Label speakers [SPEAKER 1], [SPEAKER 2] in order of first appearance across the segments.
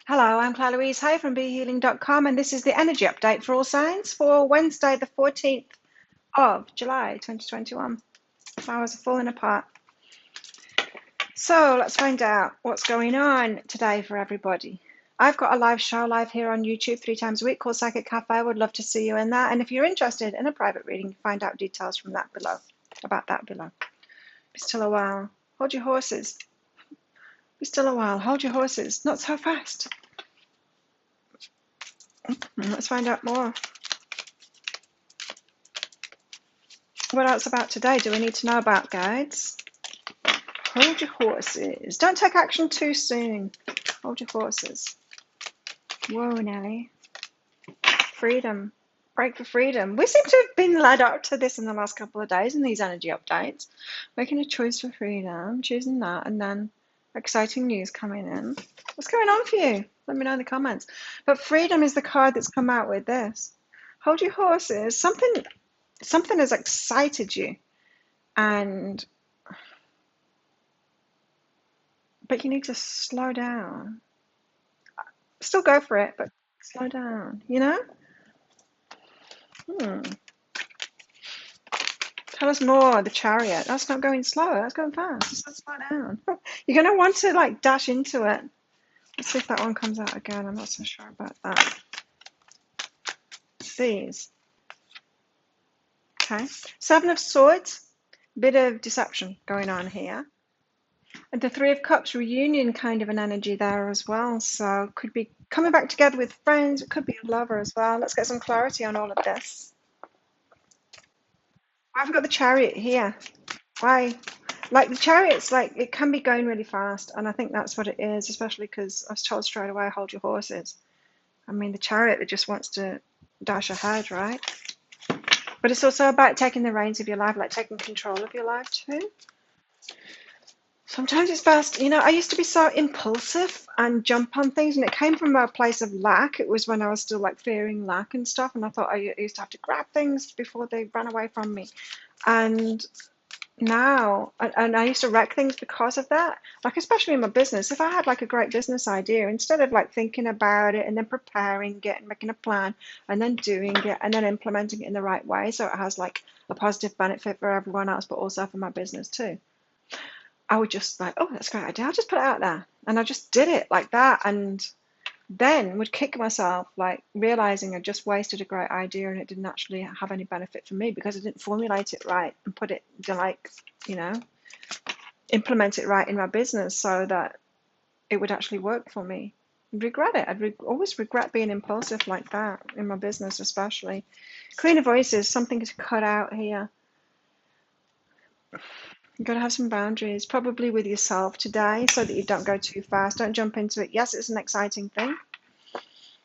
[SPEAKER 1] Hello, I'm Claire Louise Hay from BeHealing.com, and this is the energy update for all signs for Wednesday, the 14th of July, 2021. Flowers are falling apart. So let's find out what's going on today for everybody. I've got a live show live here on YouTube 3 times a week called Psychic Cafe. I would love to see you in that. And if you're interested in a private reading, find out details from that below, about that below. Be still a while. Hold your horses. Be still a while. Hold your horses. Not so fast. Let's find out more. What else about today do we need to know about, guides? Hold your horses. Don't take action too soon. Hold your horses. Whoa, Nelly. Freedom. Break for freedom. We seem to have been led up to this in the last couple of days in these energy updates. Making a choice for freedom, choosing that, and then exciting news coming in. What's going on for you? Let me know in the comments. But freedom is the card that's come out with this. Hold your horses. Something has excited you, but you need to slow down. Still go for it, but slow down, you know? Tell us more, the chariot. That's not going slow, that's going fast. Just slow down. You're going to want to like dash into it. Let's see if that one comes out again. I'm not so sure about that. These. Okay. 7 of Swords. Bit of deception going on here. And the 3 of Cups, reunion kind of an energy there as well. So could be coming back together with friends. It could be a lover as well. Let's get some clarity on all of this. Why have we got the chariot here? Why? Like the chariot's like, it can be going really fast. And I think that's what it is, especially because I was told straight away, hold your horses. I mean, the chariot that just wants to dash ahead, right? But it's also about taking the reins of your life, like taking control of your life too. Sometimes it's best, you know, I used to be so impulsive and jump on things, and it came from a place of lack. It was when I was still like fearing lack and stuff, and I thought I used to have to grab things before they ran away from me. And now, and I used to wreck things because of that, like especially in my business. If I had like a great business idea, instead of like thinking about it and then preparing it and making a plan and then doing it and then implementing it in the right way so it has like a positive benefit for everyone else, but also for my business too, I would just like, oh, that's a great idea, I'll just put it out there. And I just did it like that, and then would kick myself, like realizing I just wasted a great idea and it didn't actually have any benefit for me because I didn't formulate it right and put it to like, you know, implement it right in my business so that it would actually work for me. I'd regret it. Always regret being impulsive like that in my business, especially. Queen of Voices, something to cut out here. You've got to have some boundaries, probably with yourself today, so that you don't go too fast. Don't jump into it. Yes, it's an exciting thing,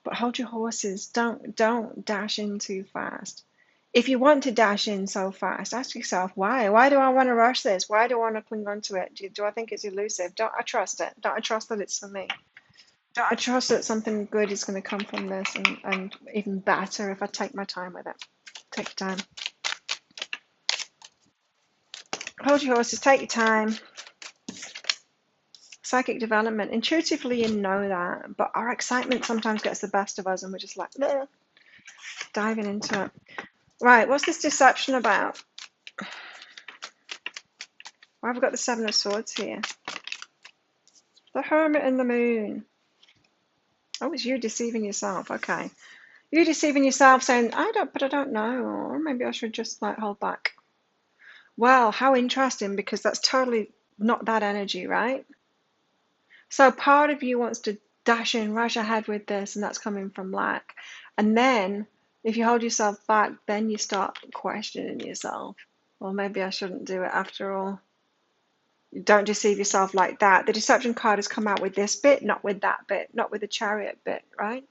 [SPEAKER 1] but hold your horses. Don't dash in too fast. If you want to dash in so fast, ask yourself why. Why do I want to rush this? Why do I want to cling on to it? Do I think it's elusive? Don't I trust it? Don't I trust that it's for me? Don't I trust that something good is going to come from this, and even better if I take my time with it? Take your time. Hold your horses, take your time. Psychic development. Intuitively, you know that, but our excitement sometimes gets the best of us, and we're just like, bleh, diving into it. Right, what's this deception about? Why have we got the 7 of Swords here? The Hermit and the Moon. Oh, it's you deceiving yourself. Okay. You deceiving yourself saying, I don't know, or maybe I should just like hold back. Well, how interesting, because that's totally not that energy, right? So part of you wants to dash in, rush ahead with this, and that's coming from lack. And then if you hold yourself back, then you start questioning yourself. Well, maybe I shouldn't do it after all. Don't deceive yourself like that. The deception card has come out with this bit, not with that bit, not with the chariot bit, right?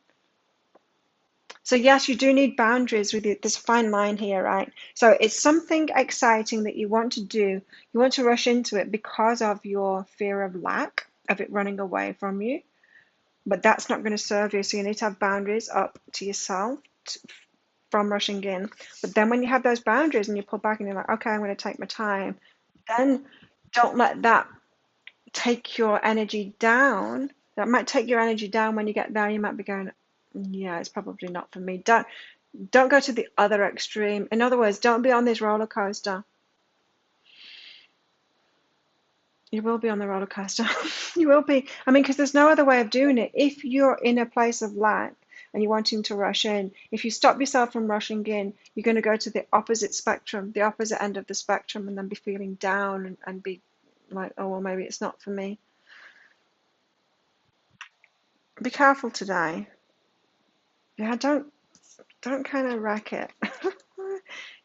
[SPEAKER 1] So yes, you do need boundaries with this fine line here, right? So it's something exciting that you want to do. You want to rush into it because of your fear of lack, of it running away from you. But that's not going to serve you. So you need to have boundaries up to yourself from rushing in. But then when you have those boundaries and you pull back and you're like, okay, I'm going to take my time, then don't let that take your energy down That might take your energy down when you get there. You might be going, yeah, it's probably not for me. Don't go to the other extreme. In other words, don't be on this roller coaster. You will be on the roller coaster. You will be. I mean, because there's no other way of doing it. If you're in a place of lack and you're wanting to rush in, if you stop yourself from rushing in, you're going to go to the opposite spectrum, the opposite end of the spectrum, and then be feeling down and be like, oh, well, maybe it's not for me. Be careful today. Yeah, don't kind of wreck it.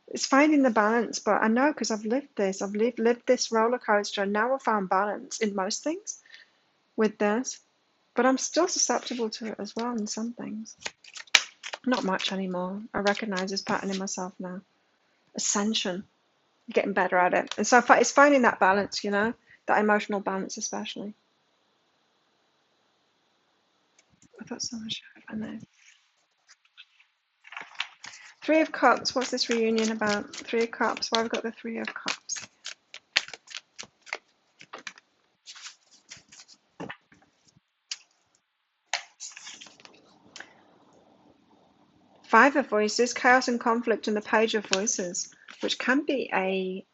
[SPEAKER 1] It's finding the balance, but I know because I've lived this. I've lived this roller coaster, and now I've found balance in most things with this. But I'm still susceptible to it as well in some things. Not much anymore. I recognize this pattern in myself now. Ascension, getting better at it. And so it's finding that balance, that emotional balance especially. I thought someone should have there. Three of Cups. What's this reunion about? Three of Cups. Why have we got the Three of Cups? Five of Voices, Chaos and Conflict, and the Page of Voices, which can be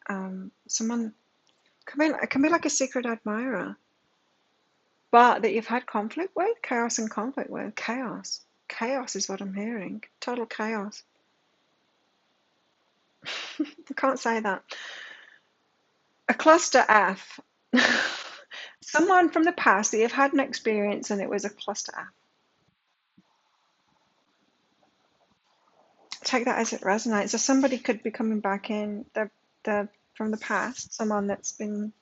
[SPEAKER 1] someone can be like a secret admirer, but that you've had conflict with, chaos and conflict with. Chaos is what I'm hearing. Total chaos. I can't say that. A cluster F. Someone from the past that you've had an experience and it was a cluster F. Take that as it resonates. So somebody could be coming back in the from the past, someone that's been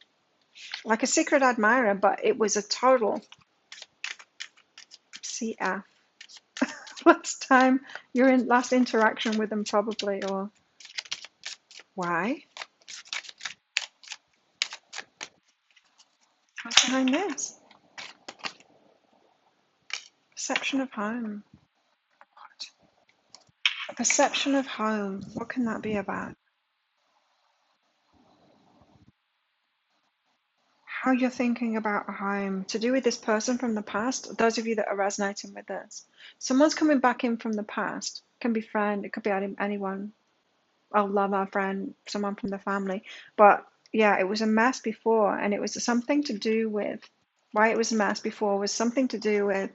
[SPEAKER 1] like a secret admirer, but it was a total CF. Last interaction with them probably, or why? What's behind this? Perception of home. A perception of home. What can that be about? How you're thinking about a home. To do with this person from the past, those of you that are resonating with this. Someone's coming back in from the past. It can be friend, it could be anyone. A lover, friend, someone from the family. But yeah, it was a mess before, and it was something to do with why it was a mess before was something to do with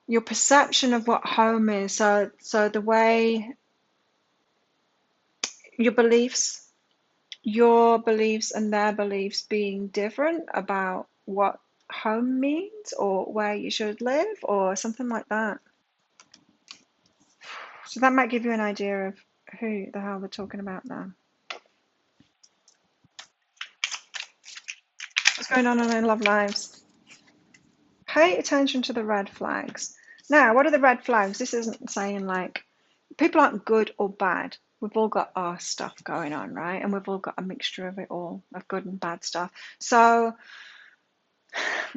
[SPEAKER 1] your perception of what home is. So the way your beliefs and their beliefs being different about what home means or where you should live or something like that. So that might give you an idea of who the hell we're talking about now. What's going on in their love lives? Pay attention to the red flags. Now, what are the red flags? This isn't saying like people aren't good or bad. We've all got our stuff going on, right? And we've all got a mixture of it all, of good and bad stuff. So,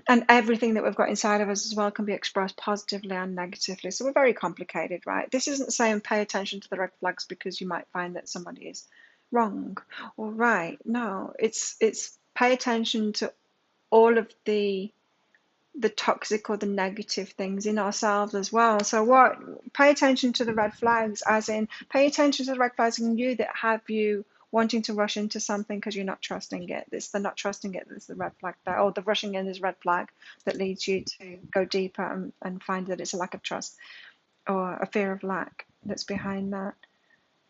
[SPEAKER 1] and everything that we've got inside of us as well can be expressed positively and negatively. So we're very complicated, right? This isn't saying pay attention to the red flags because you might find that somebody is wrong or right. No, it's pay attention to all of the toxic or the negative things in ourselves as well. So pay attention to the red flags, as in pay attention to the red flags in you that have you wanting to rush into something because you're not trusting it. It's the not trusting it that's the red flag there, or the rushing in is red flag that leads you to go deeper and find that it's a lack of trust or a fear of lack that's behind that.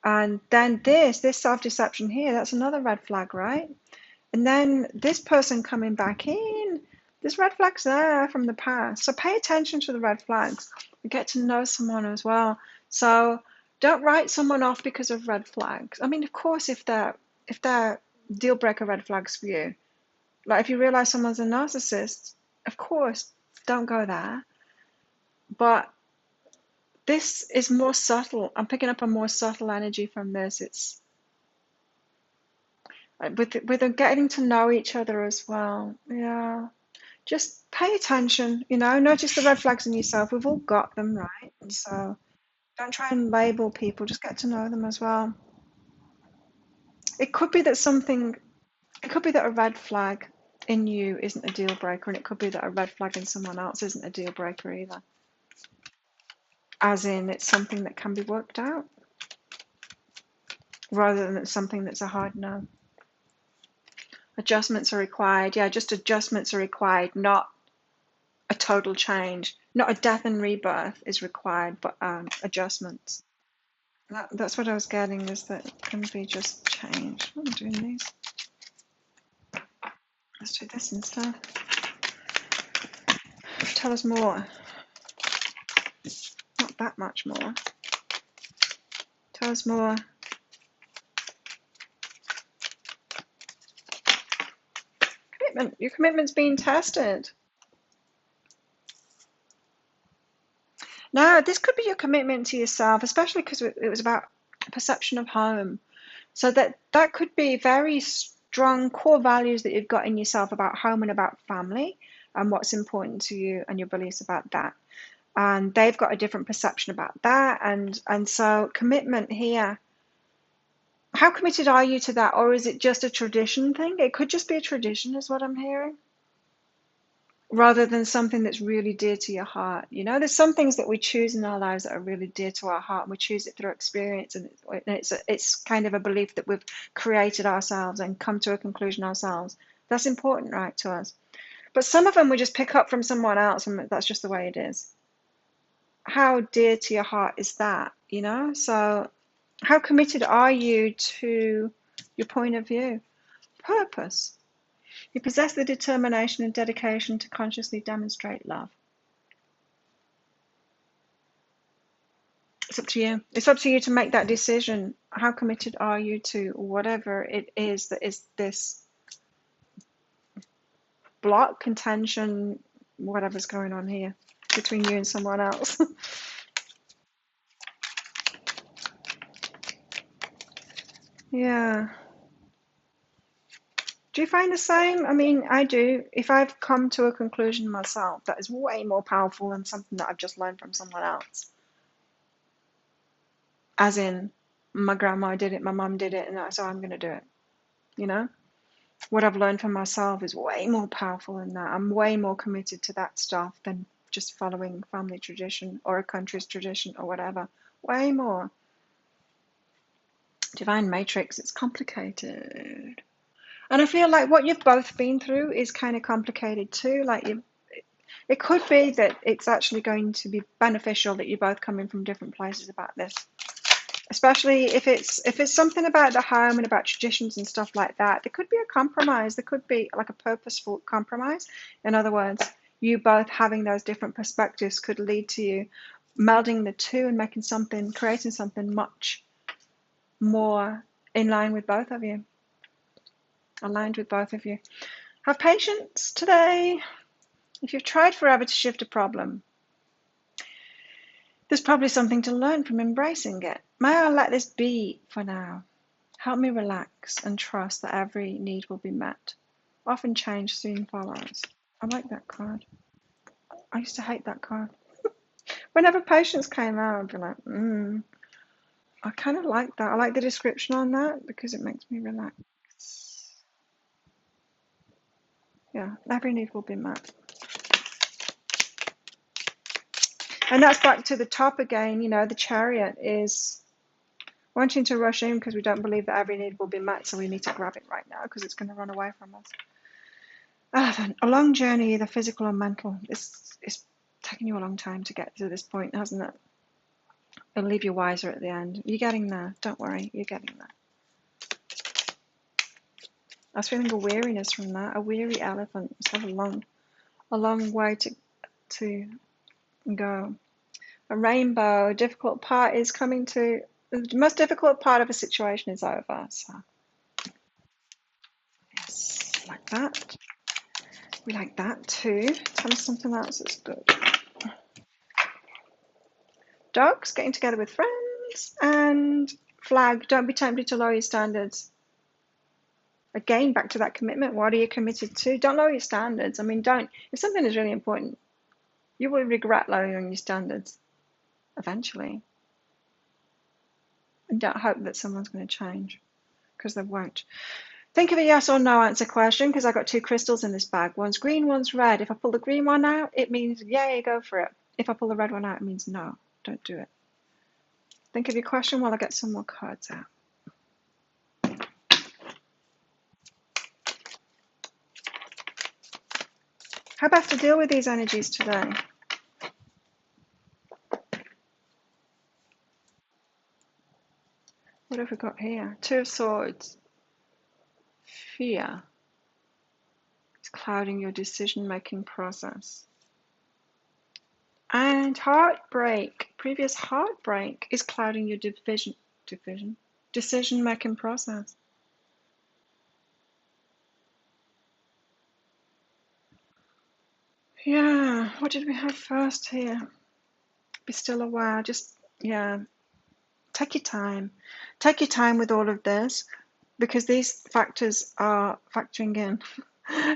[SPEAKER 1] And then this self-deception here, that's another red flag, right? And then this person coming back in, there's red flags there from the past. So pay attention to the red flags and get to know someone as well. So don't write someone off because of red flags. I mean, of course, if they're deal breaker red flags for you, like if you realize someone's a narcissist, of course, don't go there. But this is more subtle. I'm picking up a more subtle energy from this. It's with getting to know each other as well. Yeah. Just pay attention, notice the red flags in yourself. We've all got them, right? And so don't try and label people, just get to know them as well. It could be that a red flag in you isn't a deal breaker, and it could be that a red flag in someone else isn't a deal breaker either. As in, it's something that can be worked out, rather than it's something that's a hard no. Adjustments are required. Yeah, just adjustments are required, not a total change. Not a death and rebirth is required, but adjustments. That's what I was getting, is that it can be just change. I'm doing these. Let's do this instead. Tell us more. Not that much more. Tell us more. Commitment. Your commitment's being tested. Now, this could be your commitment to yourself, especially because it was about perception of home. So that could be very strong core values that you've got in yourself about home and about family and what's important to you and your beliefs about that. And they've got a different perception about that. And so commitment here, how committed are you to that? Or is it just a tradition thing? It could just be a tradition, is what I'm hearing, rather than something that's really dear to your heart. You know, there's some things that we choose in our lives that are really dear to our heart, and we choose it through experience, and it's kind of a belief that we've created ourselves and come to a conclusion ourselves. That's important, right, to us. But some of them we just pick up from someone else, and that's just the way it is. How dear to your heart is that, you know? So how committed are you to your point of view? Purpose. You possess the determination and dedication to consciously demonstrate love. It's up to you. It's up to you to make that decision. How committed are you to whatever it is that is this block, contention, whatever's going on here between you and someone else? Yeah. Do you find the same? I mean, I do. If I've come to a conclusion myself, that is way more powerful than something that I've just learned from someone else. As in, my grandma did it, my mum did it, and so I'm going to do it. You know? What I've learned from myself is way more powerful than that. I'm way more committed to that stuff than just following family tradition or a country's tradition or whatever. Way more. Divine matrix, it's complicated. And I feel like what you've both been through is kind of complicated too. It could be that it's actually going to be beneficial that you're both coming from different places about this. Especially if it's something about the home and about traditions and stuff like that. There could be a compromise. There could be like a purposeful compromise. In other words, you both having those different perspectives could lead to you melding the two and creating something much more in line with both of you. Aligned with both of you. Have patience today. If you've tried forever to shift a problem, there's probably something to learn from embracing it. May I let this be for now? Help me relax and trust that every need will be met. Often change soon follows. I like that card. I used to hate that card. Whenever patience came out, I'd be like, I kind of like that. I like the description on that because it makes me relax. Yeah, every need will be met. And that's back to the top again, you know, the Chariot is wanting to rush in because we don't believe that every need will be met, so we need to grab it right now because it's going to run away from us. A long journey, either physical or mental. It's taken you a long time to get to this point, hasn't it? It'll leave you wiser at the end. You're getting there. Don't worry, you're getting there. I was feeling a weariness from that. A weary elephant. It's had a long way to go. A rainbow. Difficult part is coming to. The most difficult part of a situation is over. So, yes, like that. We like that too. Tell us something else that's good. Dogs, getting together with friends, and flag. Don't be tempted to lower your standards. Again, back to that commitment. What are you committed to? Don't lower your standards. I mean, don't. If something is really important, you will regret lowering your standards eventually. And don't hope that someone's going to change, because they won't. Think of a yes or no answer question, because I've got two crystals in this bag. One's green, one's red. If I pull the green one out, it means yay, go for it. If I pull the red one out, it means no, don't do it. Think of your question while I get some more cards out. How best to deal with these energies today? What have we got here? Two of Swords. Fear. It's clouding your decision-making process. And heartbreak. Previous heartbreak is clouding your decision-making process. Yeah, what did we have first here? Be still aware. Just, yeah, take your time. Take your time with all of this, because these factors are factoring in,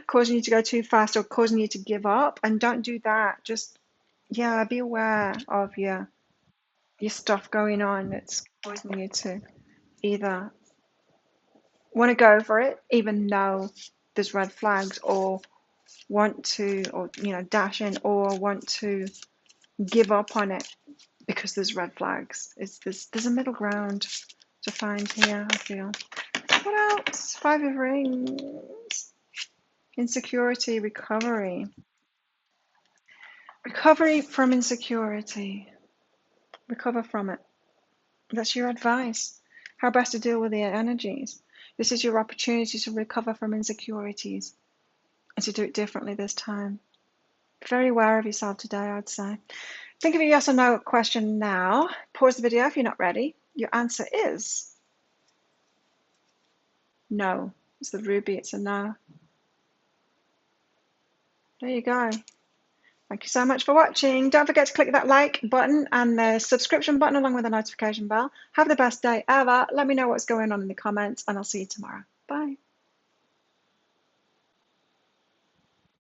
[SPEAKER 1] causing you to go too fast or causing you to give up. And don't do that. Just, yeah, be aware of your stuff going on that's causing you to either want to go for it, even though there's red flags, or want to, or dash in, or want to give up on it because there's red flags. There's a middle ground to find here, I feel. What else? Five of Rings. Insecurity, recovery. Recovery from insecurity. Recover from it. That's your advice. How best to deal with the energies. This is your opportunity to recover from insecurities and to do it differently this time. Be very aware of yourself today, I'd say. Think of a yes or no question now. Pause the video if you're not ready. Your answer is no. It's the ruby, it's a no. There you go. Thank you so much for watching. Don't forget to click that like button and the subscription button along with the notification bell. Have the best day ever. Let me know what's going on in the comments, and I'll see you tomorrow. Bye.